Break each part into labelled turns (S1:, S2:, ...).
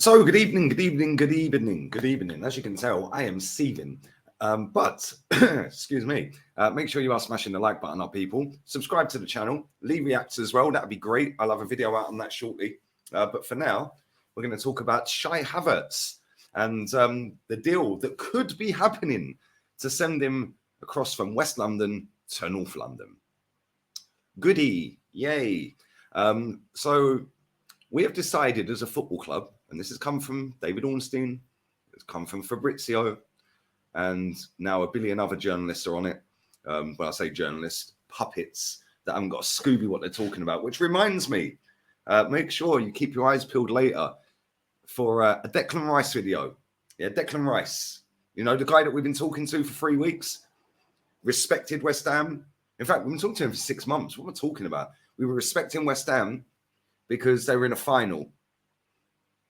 S1: So, good evening, good evening, good evening, good evening. As you can tell, I am seething. But, excuse me, make sure you are smashing the like button up, people. Subscribe to the channel. Leave reacts as well. That'd be great. I'll have a video out on that shortly. But for now, we're going to talk about Kai Havertz and the deal that could be happening to send him across from West London to North London. Goody. Yay. So we have decided as a football club, and this has come from David Ornstein, it's come from Fabrizio, and now a billion other journalists are on it. When I say journalists, puppets that haven't got a Scooby what they're talking about, which reminds me, make sure you keep your eyes peeled later for a Declan Rice video. Yeah, Declan Rice. You know, the guy that we've been talking to for 3 weeks, respected West Ham. In fact, we've been talking to him for 6 months. What am I talking about? We were respecting West Ham because they were in a final.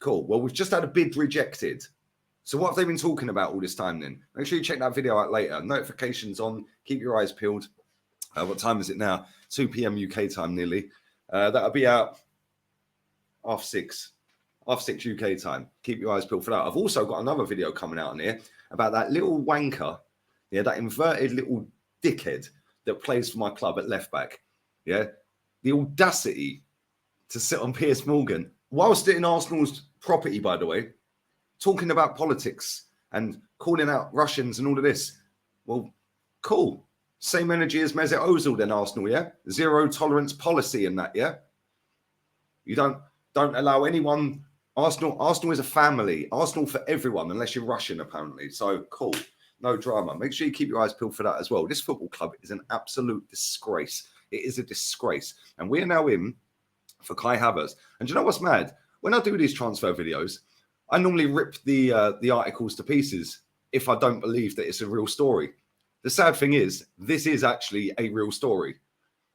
S1: Cool. Well, we've just had a bid rejected. So what have they been talking about all this time then? Make sure you check that video out later. Notifications on. Keep your eyes peeled. What time is it now? 2 p.m. UK time nearly. That'll be out half six UK time. Keep your eyes peeled for that. I've also got another video coming out on here about that little wanker, yeah, that inverted little dickhead that plays for my club at left back. Yeah, the audacity to sit on Piers Morgan whilst in Arsenal's property, by the way, talking about politics and calling out Russians and all of this. Well, cool. Same energy as Mesut Ozil then, Arsenal, yeah? Zero tolerance policy and that, yeah? You don't allow anyone. Arsenal is a family. Arsenal for everyone, unless you're Russian, apparently. So, cool. No drama. Make sure you keep your eyes peeled for that as well. This football club is an absolute disgrace. It is a disgrace. And we are now in for Kai Havertz. And do you know what's mad? When I do these transfer videos, I normally rip the articles to pieces if I don't believe that it's a real story. The sad thing is, this is actually a real story.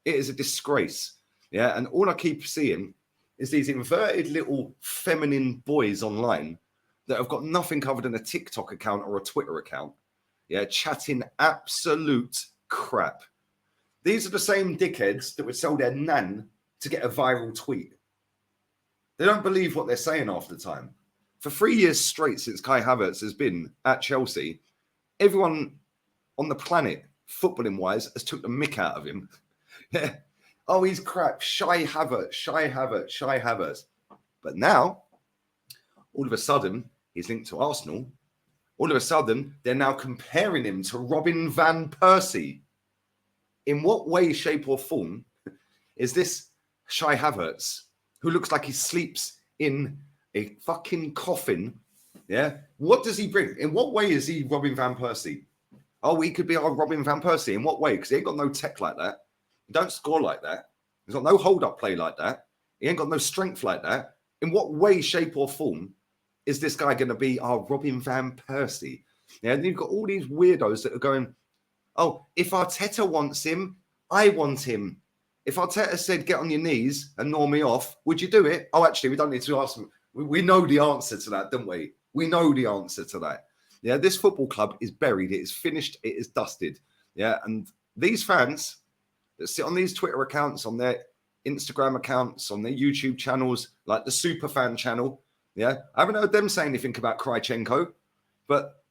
S1: It is a disgrace. Yeah, and all I keep seeing is these inverted little feminine boys online that have got nothing other than a TikTok account or a Twitter account. Yeah, chatting absolute crap. These are the same dickheads that would sell their nan to get a viral tweet. They don't believe what they're saying half the time. For 3 years straight since Kai Havertz has been at Chelsea, everyone on the planet, footballing-wise, has took the mick out of him. Yeah. Oh, he's crap. Shy Havertz. But now, all of a sudden, he's linked to Arsenal. All of a sudden, they're now comparing him to Robin van Persie. In what way, shape, or form is this Shy Havertz, who looks like he sleeps in a fucking coffin? Yeah. What does he bring? In what way is he Robin van Persie? Oh, he could be our Robin van Persie. In what way? Because he ain't got no tech like that. He don't score like that. He's got no hold-up play like that. He ain't got no strength like that. In what way, shape, or form is this guy going to be our Robin van Persie? Yeah, and you've got all these weirdos that are going, oh, if Arteta wants him, I want him. If Arteta said, get on your knees and gnaw me off, would you do it? Oh, actually, we don't need to ask him. We know the answer to that, don't we? We know the answer to that. Yeah, this football club is buried. It is finished. It is dusted. Yeah, and these fans that sit on these Twitter accounts, on their Instagram accounts, on their YouTube channels, like the Superfan channel, yeah, I haven't heard them say anything about Krychenko, but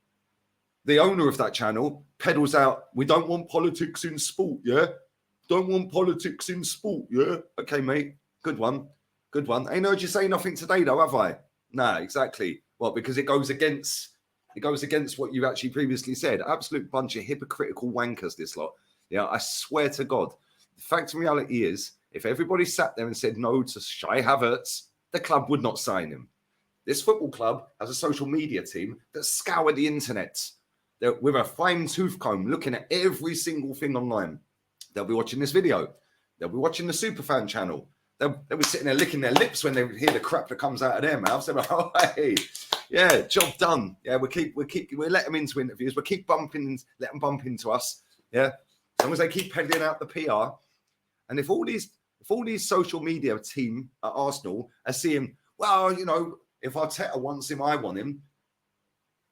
S1: the owner of that channel peddles out, we don't want politics in sport, yeah? Don't want politics in sport, yeah? Okay, mate, good one. Good one. I ain't heard you say nothing today, though, have I? Nah, exactly. Well, because it goes against what you actually previously said. Absolute bunch of hypocritical wankers, this lot. Yeah, I swear to God. The fact and reality is, if everybody sat there and said no to Shy Havertz, the club would not sign him. This football club has a social media team that scour the internet. They're with a fine-tooth comb looking at every single thing online. They'll be watching this video. They'll be watching the Superfan channel. They'll be sitting there licking their lips when they hear the crap that comes out of their mouths. They're like, oh, hey, yeah, job done. Yeah, we let them into interviews. We'll keep let them bump into us. Yeah, as long as they keep peddling out the PR. And if all these social media team at Arsenal are seeing, well, you know, if Arteta wants him, I want him.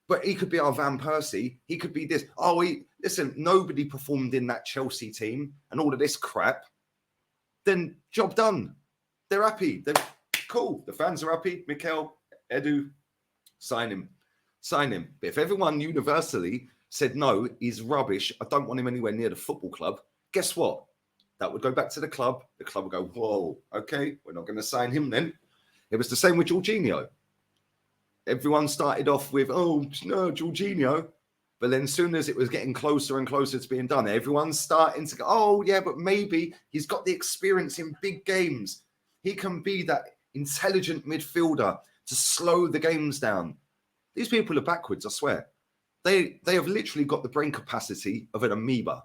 S1: But he could be our Van Persie. He could be this. Oh, listen, nobody performed in that Chelsea team and all of this crap. Then job done. They're happy. They're cool. The fans are happy. Mikel, Edu, sign him. Sign him. But if everyone universally said, no, he's rubbish, I don't want him anywhere near the football club, guess what? That would go back to the club. The club would go, whoa, okay, we're not going to sign him then. It was the same with Jorginho. Everyone started off with, oh, no, Jorginho. But then as soon as it was getting closer and closer to being done, everyone's starting to go, oh, yeah, but maybe he's got the experience in big games. He can be that intelligent midfielder to slow the games down. These people are backwards, I swear. They have literally got the brain capacity of an amoeba.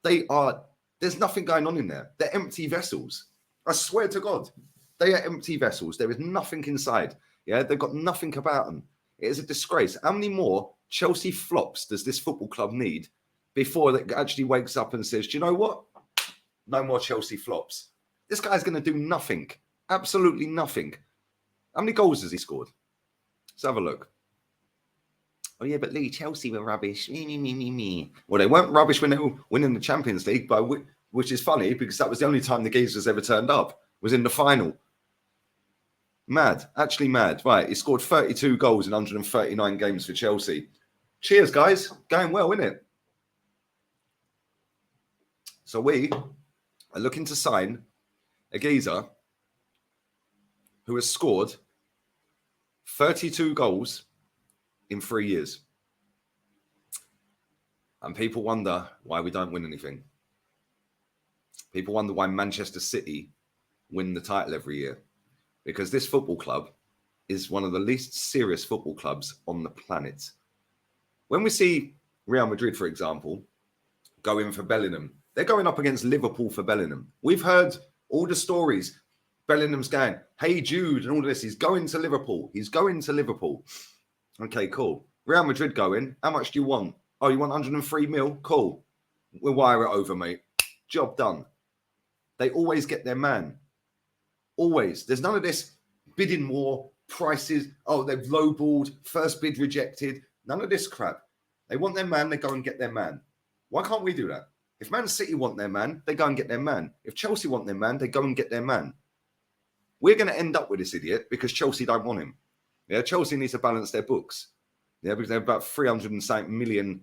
S1: There's nothing going on in there. They're empty vessels. I swear to God, they are empty vessels. There is nothing inside. Yeah, they've got nothing about them. It is a disgrace. How many more Chelsea flops does this football club need before it actually wakes up and says, do you know what? No more Chelsea flops. This guy's going to do nothing. Absolutely nothing. How many goals has he scored? Let's have a look. Oh, yeah, but Lee, Chelsea were rubbish. Me. Well, they weren't rubbish when they were winning the Champions League, but which is funny because that was the only time the geezers ever turned up, was in the final. Mad. Actually mad. Right, he scored 32 goals in 139 games for Chelsea. Cheers, guys. Going well, isn't it? So we are looking to sign a geezer who has scored 32 goals in 3 years. And people wonder why we don't win anything. People wonder why Manchester City win the title every year. Because this football club is one of the least serious football clubs on the planet. When we see Real Madrid, for example, go in for Bellingham, they're going up against Liverpool for Bellingham. We've heard all the stories. Bellingham's going, hey, Jude, and all this. He's going to Liverpool. He's going to Liverpool. Okay, cool. Real Madrid going. How much do you want? Oh, you want 103 mil? Cool. We'll wire it over, mate. Job done. They always get their man. Always. There's none of this bidding war, prices. Oh, they've lowballed, first bid rejected. None of this crap. They want their man, they go and get their man. Why can't we do that? If Man City want their man, they go and get their man. If Chelsea want their man, they go and get their man. We're going to end up with this idiot because Chelsea don't want him. Yeah, Chelsea needs to balance their books. Yeah, because they're about 307 million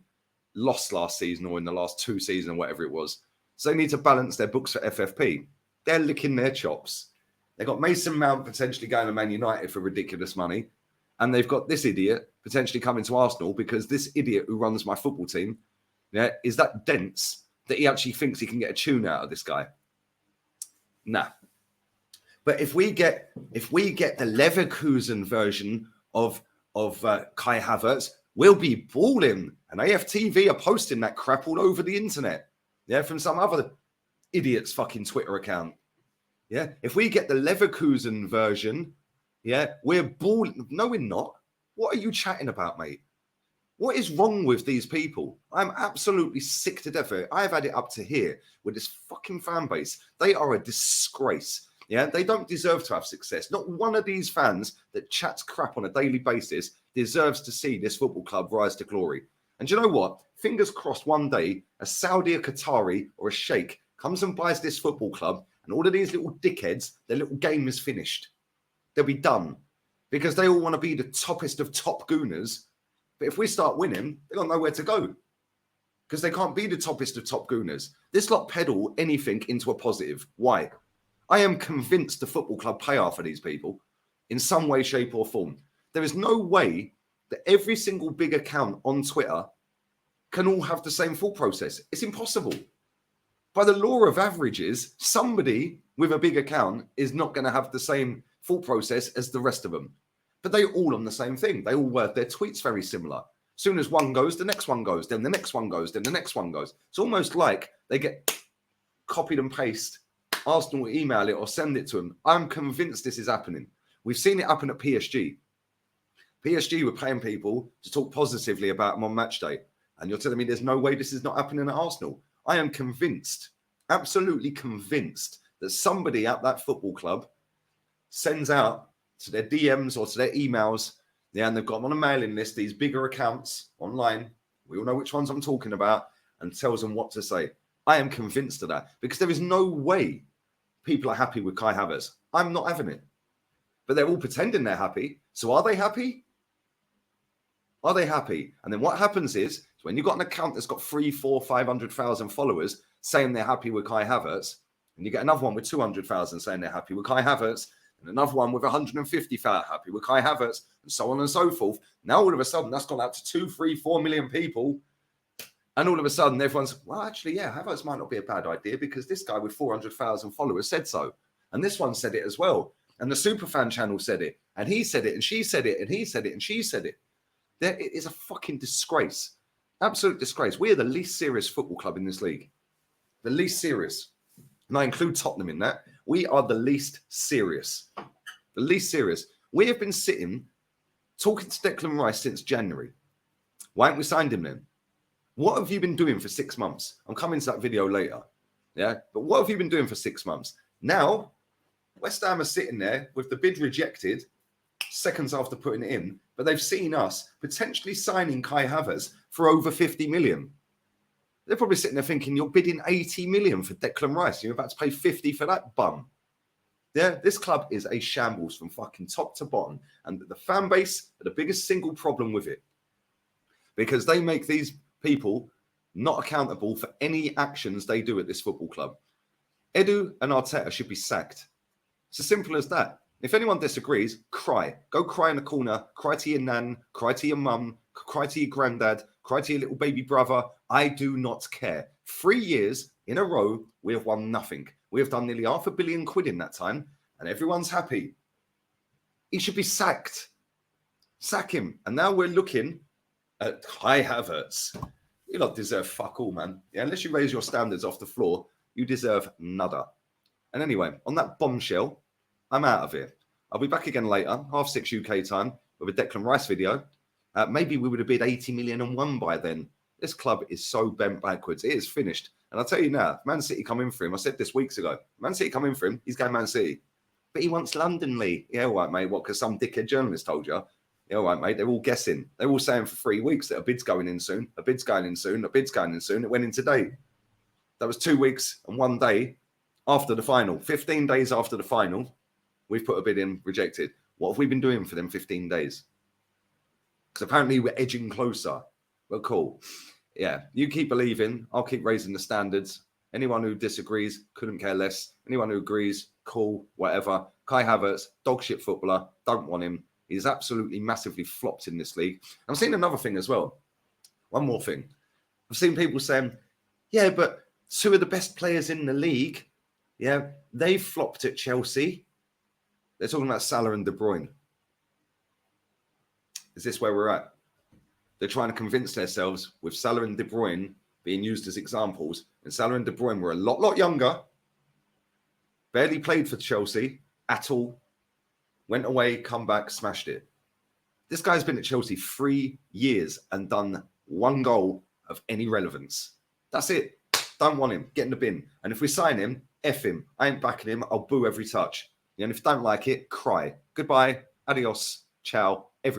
S1: lost last season or in the last 2 seasons or whatever it was. So they need to balance their books for FFP. They're licking their chops. They've got Mason Mount potentially going to Man United for ridiculous money. And they've got this idiot potentially coming to Arsenal because this idiot who runs my football team, yeah, is that dense that he actually thinks he can get a tune out of this guy. Nah. But if we get the Leverkusen version of Kai Havertz, we'll be balling. And AFTV are posting that crap all over the internet. Yeah, from some other idiot's fucking Twitter account. Yeah, if we get the Leverkusen version, yeah, we're balling. No, we're not. What are you chatting about, mate? What is wrong with these people? I'm absolutely sick to death of it. I've had it up to here with this fucking fan base. They are a disgrace. Yeah, they don't deserve to have success. Not one of these fans that chats crap on a daily basis deserves to see this football club rise to glory. And you know what? Fingers crossed one day a Saudi, a Qatari, or a sheikh comes and buys this football club, and all of these little dickheads, their little game is finished. They'll be done because they all want to be the toppest of top gooners. But if we start winning, they don't know where to go because they can't be the toppest of top gooners. This lot peddle anything into a positive. Why? I am convinced the football club pay off for these people in some way, shape, or form. There is no way that every single big account on Twitter can all have the same thought process. It's impossible. By the law of averages, somebody with a big account is not going to have the same thought process as the rest of them. But they all on the same thing. They all word their tweets very similar. As soon as one goes, the next one goes, then the next one goes, then the next one goes. It's almost like they get copied and paste. Arsenal will email it or send it to them. I'm convinced this is happening. We've seen it happen at PSG. PSG were paying people to talk positively about them on match day. And you're telling me there's no way this is not happening at Arsenal. I am convinced, absolutely convinced, that somebody at that football club sends out to their DMs or to their emails, yeah, and they've got them on a mailing list, these bigger accounts online, we all know which ones I'm talking about, and tells them what to say. I am convinced of that because there is no way people are happy with Kai Havertz. I'm not having it. but they're all pretending they're happy. So are they happy? Are they happy? And then what happens is when you've got an account that's got 3, 4, 500,000 followers saying they're happy with Kai Havertz, and you get another one with 200,000 saying they're happy with Kai Havertz, and another one with 150,000 happy with Kai Havertz, and so on and so forth. Now all of a sudden that's gone out to 2, 3, 4 million people. And all of a sudden everyone's, well, actually, yeah, Havertz might not be a bad idea because this guy with 400,000 followers said so. And this one said it as well. And the Superfan channel said it. And he said it. And she said it. And he said it. And she said it. It is a fucking disgrace. Absolute disgrace. We are the least serious football club in this league. The least serious. And I include Tottenham in that. We are the least serious. The least serious. We have been sitting talking to Declan Rice since January. Why haven't we signed him then? What have you been doing for 6 months? I'm coming to that video later. Yeah. But what have you been doing for 6 months? Now, West Ham are sitting there with the bid rejected seconds after putting it in, but they've seen us potentially signing Kai Havertz for over 50 million. They're probably sitting there thinking, you're bidding 80 million for Declan Rice. You're about to pay 50 for that bum. Yeah, this club is a shambles from fucking top to bottom. And the fan base are the biggest single problem with it. Because they make these people not accountable for any actions they do at this football club. Edu and Arteta should be sacked. It's as simple as that. If anyone disagrees, cry. Go cry in the corner. Cry to your nan. Cry to your mum. Cry to your granddad. Cry to your little baby brother. I do not care. 3 years in a row, we have won nothing. We have done nearly £500 million in that time, and everyone's happy. He should be sacked. Sack him. And now we're looking at Kai Havertz. You lot deserve fuck all, man. Yeah, unless you raise your standards off the floor, you deserve nada. And anyway, on that bombshell, I'm out of here. I'll be back again later, 6:30 UK time, with a Declan Rice video. Maybe we would have bid 80 million and won by then. This club is so bent backwards. It is finished. And I'll tell you now, Man City come in for him. I said this weeks ago. Man City come in for him. He's going Man City. But he wants London, Lee. Yeah, all right, mate. What, because some dickhead journalist told you? Yeah, all right, mate. They're all guessing. They're all saying for 3 weeks that a bid's going in soon. A bid's going in soon. A bid's going in soon. It went in today. That was 2 weeks and 1 day after the final. 15 days after the final, we've put a bid in, rejected. What have we been doing for them 15 days? Because apparently we're edging closer. Well, cool. Yeah, you keep believing. I'll keep raising the standards. Anyone who disagrees, couldn't care less. Anyone who agrees, cool, whatever. Kai Havertz, dog shit footballer. Don't want him. He's absolutely massively flopped in this league. I'm seeing another thing as well. One more thing. I've seen people saying, yeah, but 2 of the best players in the league, yeah, they flopped at Chelsea. They're talking about Salah and De Bruyne. Is this where we're at? They're trying to convince themselves with Salah and De Bruyne being used as examples. And Salah and De Bruyne were a lot younger. Barely played for Chelsea at all. Went away, come back, smashed it. This guy's been at Chelsea 3 years and done 1 goal of any relevance. That's it. Don't want him. Get in the bin. And if we sign him, F him. I ain't backing him. I'll boo every touch. And if you don't like it, cry. Goodbye. Adios. Ciao.